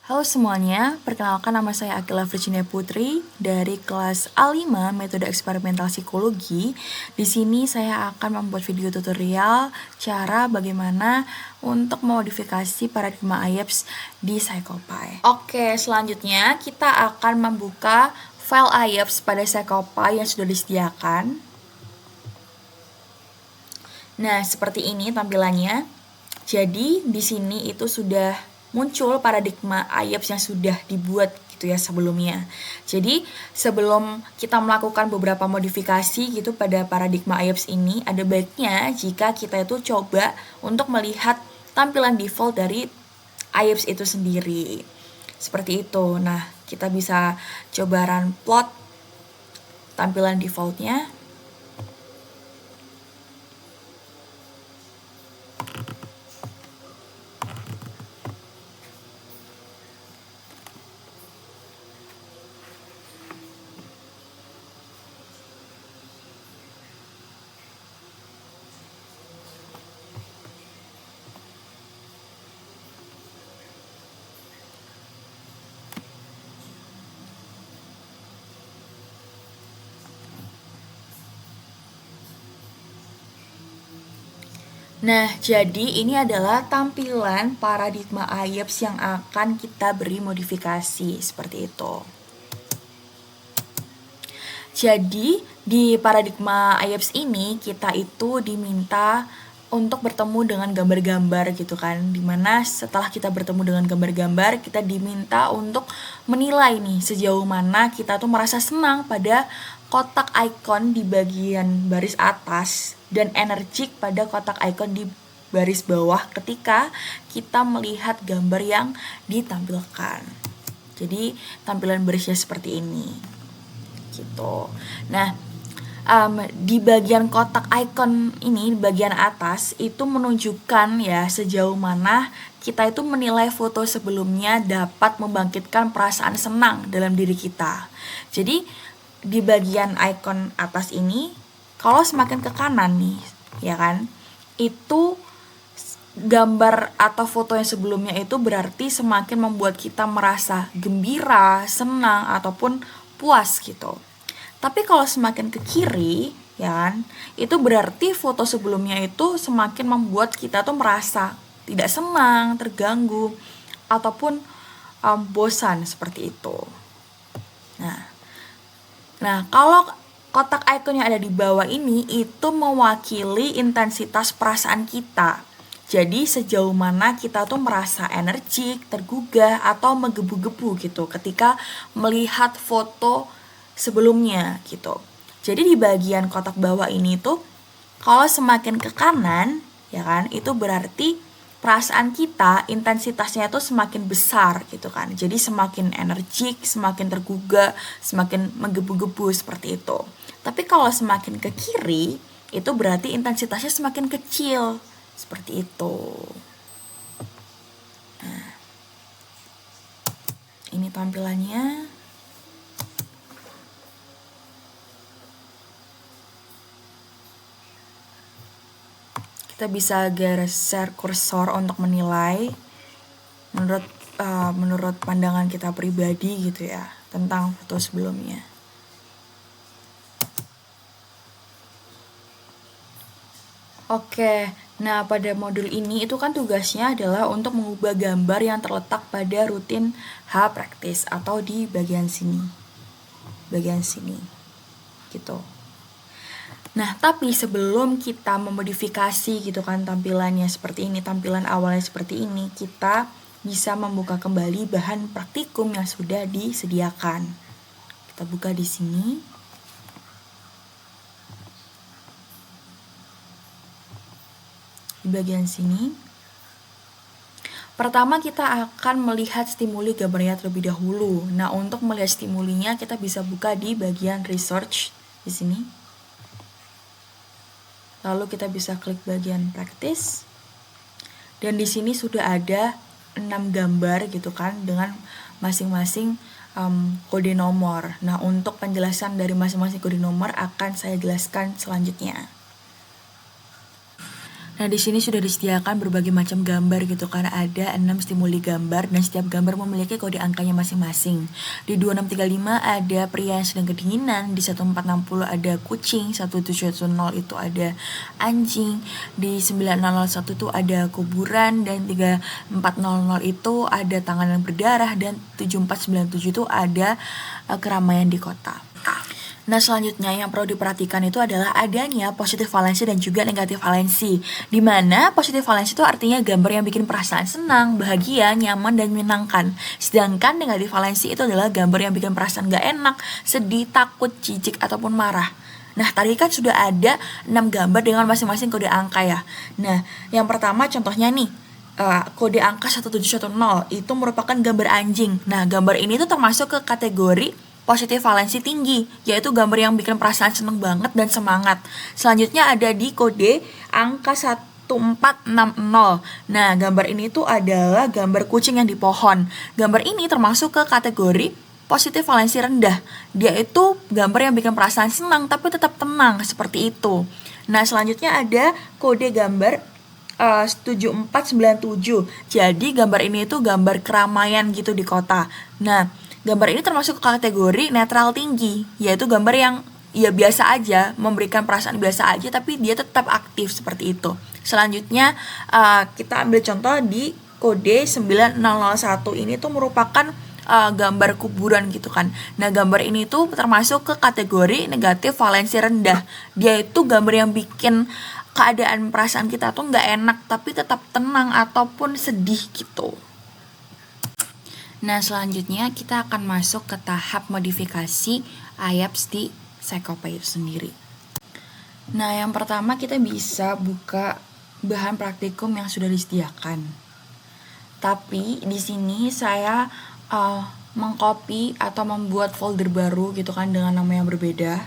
Halo semuanya, perkenalkan nama saya Akila Virginia Putri dari kelas A5 Metode Eksperimental Psikologi. Di sini saya akan membuat video tutorial cara bagaimana untuk memodifikasi paradigma IEPS di PsychoPy. Oke, selanjutnya kita akan membuka file IEPS pada PsychoPy yang sudah disediakan. Nah, seperti ini tampilannya. Jadi, di sini itu sudah muncul paradigma IEPS yang sudah dibuat gitu ya sebelumnya. Jadi, sebelum kita melakukan beberapa modifikasi gitu pada paradigma IEPS ini, ada baiknya jika kita itu coba untuk melihat tampilan default dari IEPS itu sendiri. Seperti itu. Nah, kita bisa coba run plot tampilan defaultnya. Nah, jadi ini adalah tampilan paradigma IEPS yang akan kita beri modifikasi, seperti itu. Jadi, di paradigma IEPS ini, kita itu diminta untuk bertemu dengan gambar-gambar gitu kan, dimana setelah kita bertemu dengan gambar-gambar, kita diminta untuk menilai nih sejauh mana kita tuh merasa senang pada kotak icon di bagian baris atas dan energik pada kotak icon di baris bawah ketika kita melihat gambar yang ditampilkan. Jadi tampilan barisnya seperti ini gitu. Nah, di bagian kotak icon ini, di bagian atas itu menunjukkan ya sejauh mana kita itu menilai foto sebelumnya dapat membangkitkan perasaan senang dalam diri kita. Jadi di bagian icon atas ini, kalau semakin ke kanan nih, ya kan, itu gambar atau foto yang sebelumnya itu berarti semakin membuat kita merasa gembira, senang, ataupun puas gitu. Tapi kalau semakin ke kiri, ya kan, itu berarti foto sebelumnya itu semakin membuat kita tuh merasa tidak senang, terganggu, ataupun bosan seperti itu. Nah, kalau kotak icon yang ada di bawah ini itu mewakili intensitas perasaan kita. Jadi sejauh mana kita tuh merasa energik, tergugah, atau menggebu-gebu gitu ketika melihat foto sebelumnya gitu. Jadi di bagian kotak bawah ini tuh kalau semakin ke kanan, ya kan, itu berarti perasaan kita intensitasnya itu semakin besar gitu kan. Jadi semakin energik, semakin tergugah, semakin menggebu-gebu seperti itu. Tapi kalau semakin ke kiri, itu berarti intensitasnya semakin kecil. Seperti itu. Nah, ini tampilannya. Kita bisa geser kursor untuk menilai menurut pandangan kita pribadi gitu ya tentang foto sebelumnya. Oke, nah pada modul ini itu kan tugasnya adalah untuk mengubah gambar yang terletak pada rutin H-practice atau di bagian sini. Bagian sini. Gitu. Nah, tapi sebelum kita memodifikasi gitu kan tampilannya seperti ini, tampilan awalnya seperti ini, kita bisa membuka kembali bahan praktikum yang sudah disediakan. Kita buka di sini. Di bagian sini. Pertama kita akan melihat stimuli gambarnya terlebih dahulu. Nah, untuk melihat stimulinya kita bisa buka di bagian research di sini. Lalu kita bisa klik bagian practice. Dan di sini sudah ada 6 gambar gitu kan dengan masing-masing kode nomor. Nah, untuk penjelasan dari masing-masing kode nomor akan saya jelaskan selanjutnya. Nah, di sini sudah disediakan berbagai macam gambar gitu kan. Ada 6 stimuli gambar dan setiap gambar memiliki kode angkanya masing-masing. Di 2635 ada pria yang sedang kedinginan, di 1460 ada kucing, 1710 itu ada anjing, di 9001 itu ada kuburan, dan 3400 itu ada tangan yang berdarah, dan 7497 itu ada keramaian di kota. Nah, selanjutnya yang perlu diperhatikan itu adalah adanya positif valensi dan juga negatif valensi. Di mana positif valensi itu artinya gambar yang bikin perasaan senang, bahagia, nyaman, dan menyenangkan. Sedangkan negatif valensi itu adalah gambar yang bikin perasaan gak enak, sedih, takut, jijik, ataupun marah. Nah, tadi kan sudah ada 6 gambar dengan masing-masing kode angka ya. Nah, yang pertama contohnya nih, kode angka 1710 itu merupakan gambar anjing. Nah, gambar ini tuh termasuk ke kategori positif valensi tinggi, yaitu gambar yang bikin perasaan seneng banget dan semangat. Selanjutnya ada di kode angka 1460. Nah, gambar ini tuh adalah gambar kucing yang di pohon. Gambar ini termasuk ke kategori positif valensi rendah. Dia itu gambar yang bikin perasaan senang tapi tetap tenang, seperti itu. Nah, selanjutnya ada kode gambar 7497. Jadi gambar ini tuh gambar keramaian gitu di kota. Nah, gambar ini termasuk kategori netral tinggi, yaitu gambar yang ya biasa aja, memberikan perasaan biasa aja, tapi dia tetap aktif seperti itu. Selanjutnya kita ambil contoh di kode 9001 ini tuh merupakan gambar kuburan gitu kan. Nah, gambar ini tuh termasuk ke kategori negatif valensi rendah. Dia itu gambar yang bikin keadaan perasaan kita tuh nggak enak, tapi tetap tenang ataupun sedih gitu. Nah, selanjutnya kita akan masuk ke tahap modifikasi IAPS di Psycopay itu sendiri. Nah, yang pertama kita bisa buka bahan praktikum yang sudah disediakan. Tapi di sini saya mengcopy atau membuat folder baru gitu kan dengan nama yang berbeda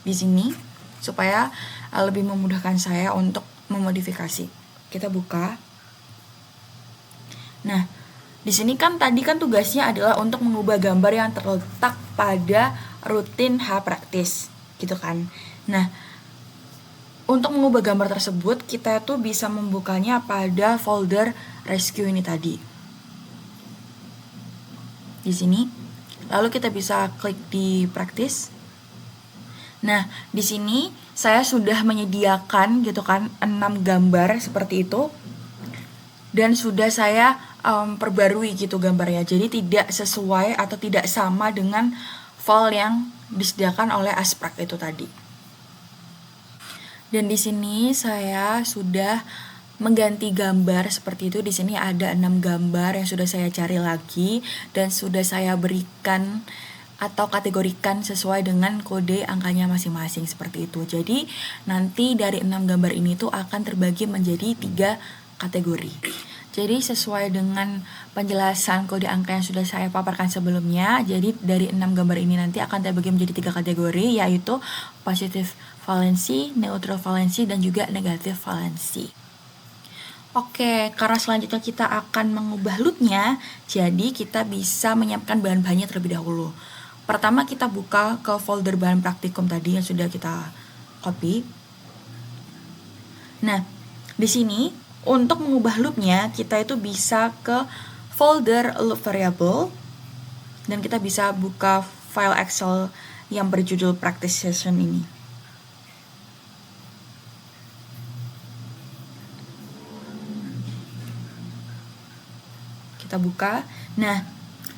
di sini supaya lebih memudahkan saya untuk memodifikasi. Kita buka. Nah, di sini kan tadi kan tugasnya adalah untuk mengubah gambar yang terletak pada rutin H-Practice gitu kan. Nah, untuk mengubah gambar tersebut kita tuh bisa membukanya pada folder rescue ini tadi. Di sini. Lalu kita bisa klik di practice. Nah, di sini saya sudah menyediakan gitu kan 6 gambar seperti itu. Dan sudah saya perbarui gitu gambarnya. Jadi tidak sesuai atau tidak sama dengan file yang disediakan oleh Asprak itu tadi. Dan di sini saya sudah mengganti gambar seperti itu. Di sini ada 6 gambar yang sudah saya cari lagi dan sudah saya berikan atau kategorikan sesuai dengan kode angkanya masing-masing seperti itu. Jadi nanti dari 6 gambar ini tuh akan terbagi menjadi 3 kategori. Jadi sesuai dengan penjelasan kode angka yang sudah saya paparkan sebelumnya, jadi dari 6 gambar ini nanti akan terbagi menjadi 3 kategori, yaitu positif valensi, neutral valensi, dan juga negatif valensi. Oke, karena selanjutnya kita akan mengubah loopnya, jadi kita bisa menyiapkan bahan-bahannya terlebih dahulu. Pertama kita buka ke folder bahan praktikum tadi yang sudah kita copy. Nah, di sini untuk mengubah loopnya, kita itu bisa ke folder loop variable dan kita bisa buka file Excel yang berjudul practice session ini. Kita buka. Nah,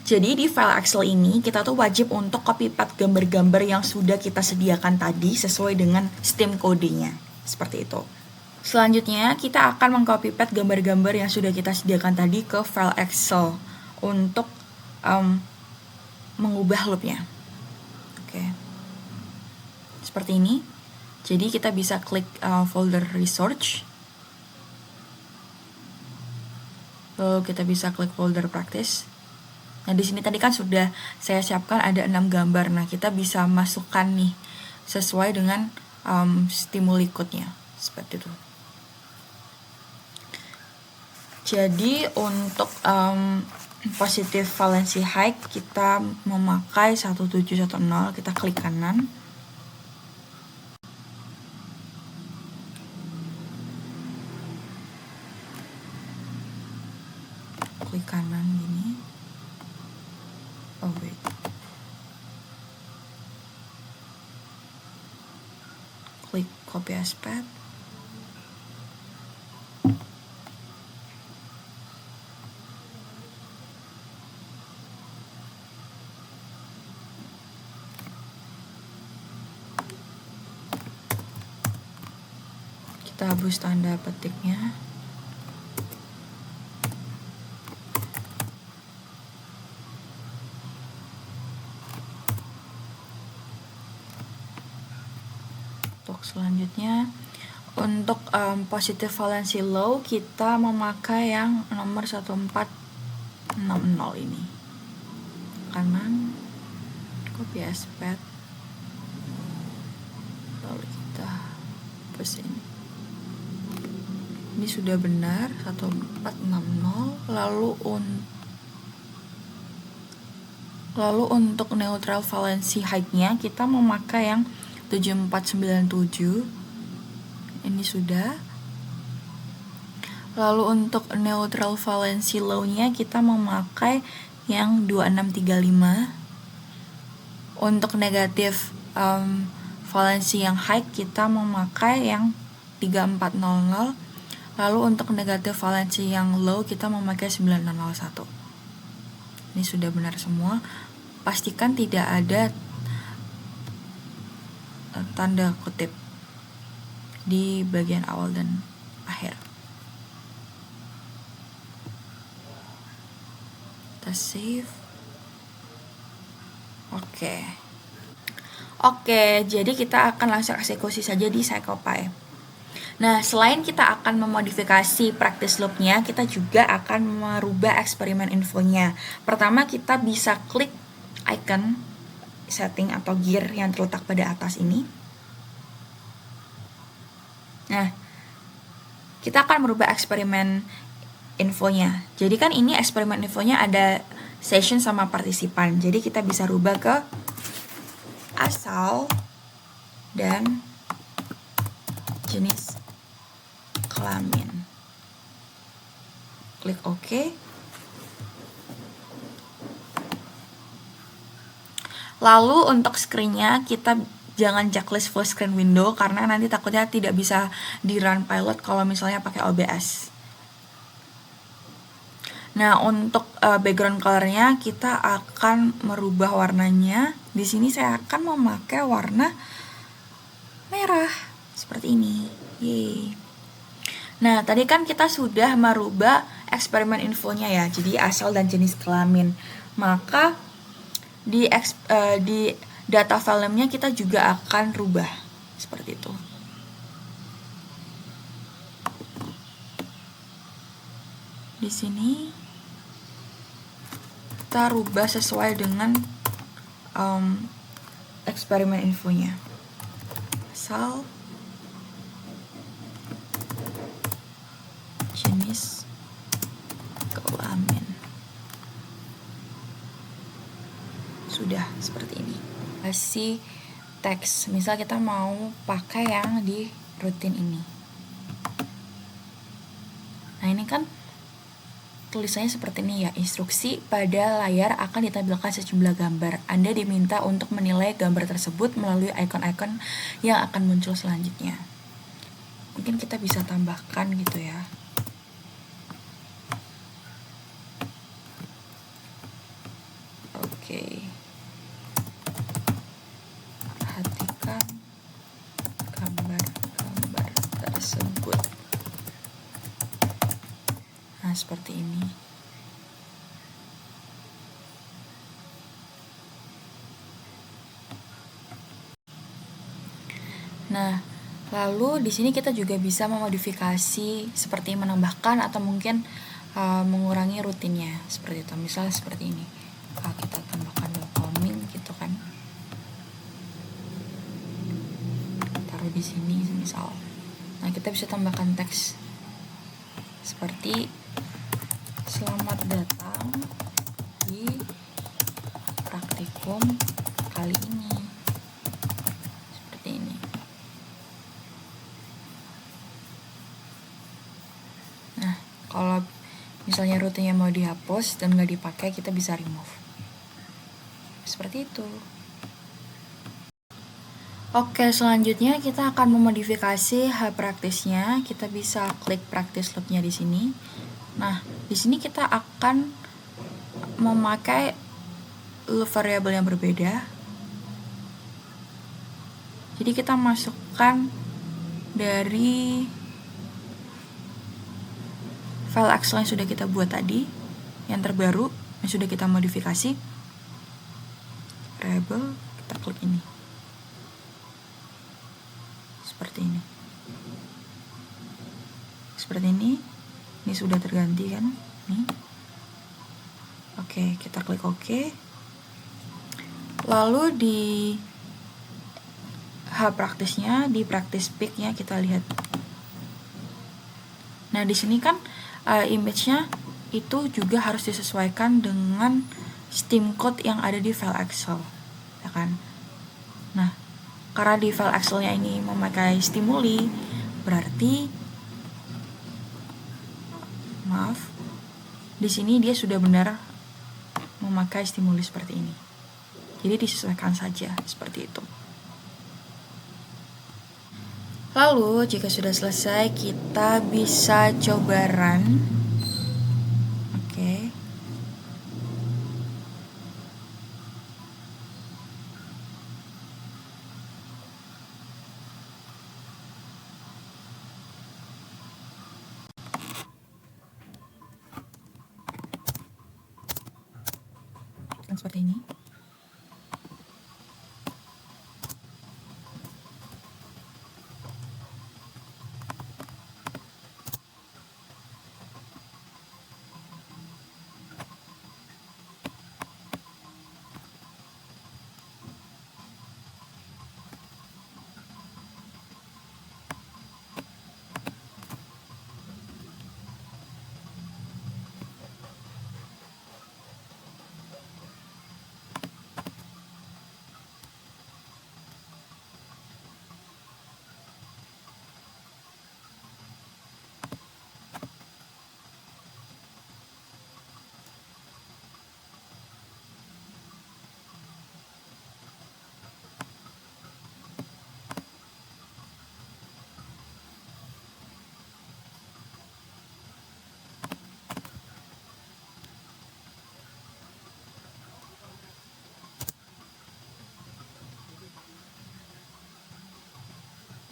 jadi di file Excel ini kita tuh wajib untuk copy paste gambar-gambar yang sudah kita sediakan tadi sesuai dengan stem kodenya. Seperti itu. Selanjutnya kita akan mengcopy paste gambar-gambar yang sudah kita sediakan tadi ke file Excel untuk mengubah loopnya. Oke. Seperti ini. Jadi kita bisa klik folder research. Lalu kita bisa klik folder practice. Nah, di sini tadi kan sudah saya siapkan ada 6 gambar. Nah, kita bisa masukkan nih sesuai dengan stimuli code-nya. Seperti itu. Jadi untuk positive valency height kita memakai 1710, kita klik kanan. copy as path. Kita hapus tanda petiknya. Untuk selanjutnya, untuk positive valency low kita memakai yang nomor 1460 ini. Kanan, copy as path, lalu kita hapus ini. Ini sudah benar 1460. Lalu untuk neutral valency height-nya kita memakai yang 7497. Ini sudah. Lalu untuk neutral valency low-nya kita memakai yang 2635. Untuk negatif valency yang high kita memakai yang 3400. Lalu untuk negatif valency yang low kita memakai 9601. Ini sudah benar semua. Pastikan tidak ada tanda kutip di bagian awal dan akhir. Kita save. Oke, jadi kita akan langsung eksekusi saja di CyclePy. Nah, selain kita akan memodifikasi practice loop-nya, kita juga akan merubah eksperimen infonya. Pertama, kita bisa klik icon setting atau gear yang terletak pada atas ini. Nah, kita akan merubah eksperimen infonya. Jadi kan ini eksperimen infonya ada session sama partisipan. Jadi kita bisa rubah ke asal dan jenis kelamin. Klik OK. Lalu untuk screen-nya kita jangan checklist full screen window karena nanti takutnya tidak bisa di run pilot kalau misalnya pakai OBS. Nah, untuk background color-nya kita akan merubah warnanya. Di sini saya akan memakai warna merah seperti ini. Yeay. Nah, tadi kan kita sudah merubah eksperimen infonya ya, jadi asal dan jenis kelamin. Maka di data filenya kita juga akan rubah seperti itu. Di sini kita rubah sesuai dengan eksperimen infonya. Asal, jenis kelamin. Sudah seperti ini. Kasih teks, misal kita mau pakai yang di rutin ini. Nah, ini kan tulisannya seperti ini ya, instruksi pada layar akan ditampilkan sejumlah gambar. Anda diminta untuk menilai gambar tersebut melalui ikon-ikon yang akan muncul selanjutnya. Mungkin kita bisa tambahkan gitu ya. Oke. Perhatikan gambar-gambar tersebut. Nah, seperti ini. Nah, lalu di sini kita juga bisa memodifikasi seperti menambahkan atau mungkin mengurangi rutinnya seperti itu. Misal seperti ini. Kita tambahkan welcoming gitu kan. Taruh di sini misal. Nah, kita bisa tambahkan teks seperti selamat datang di praktikum kali ini. Seperti ini. Nah, kalau misalnya rutinnya mau dihapus dan nggak dipakai, kita bisa remove. Seperti itu. Oke, selanjutnya kita akan memodifikasi hal praktisnya. Kita bisa klik practice loop-nya di sini. Nah, di sini kita akan memakai variabel yang berbeda. Jadi kita masukkan dari file Excel yang sudah kita buat tadi, yang terbaru, yang sudah kita modifikasi. Variabel, kita klik ini. Seperti ini. Seperti ini. Ini sudah terganti kan? Nih. Oke, kita klik OK. Lalu di hal praktisnya, di practice pick-nya kita lihat. Nah, di sini kan image-nya itu juga harus disesuaikan dengan Steam code yang ada di file Excel, ya kan? Nah, karena di file Excel-nya ini memakai stimuli, berarti di sini dia sudah benar memakai stimuli seperti ini. Jadi disesuaikan saja seperti itu. Lalu jika sudah selesai, kita bisa coba run. Oke. Dan seperti ini.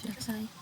Sudah selesai.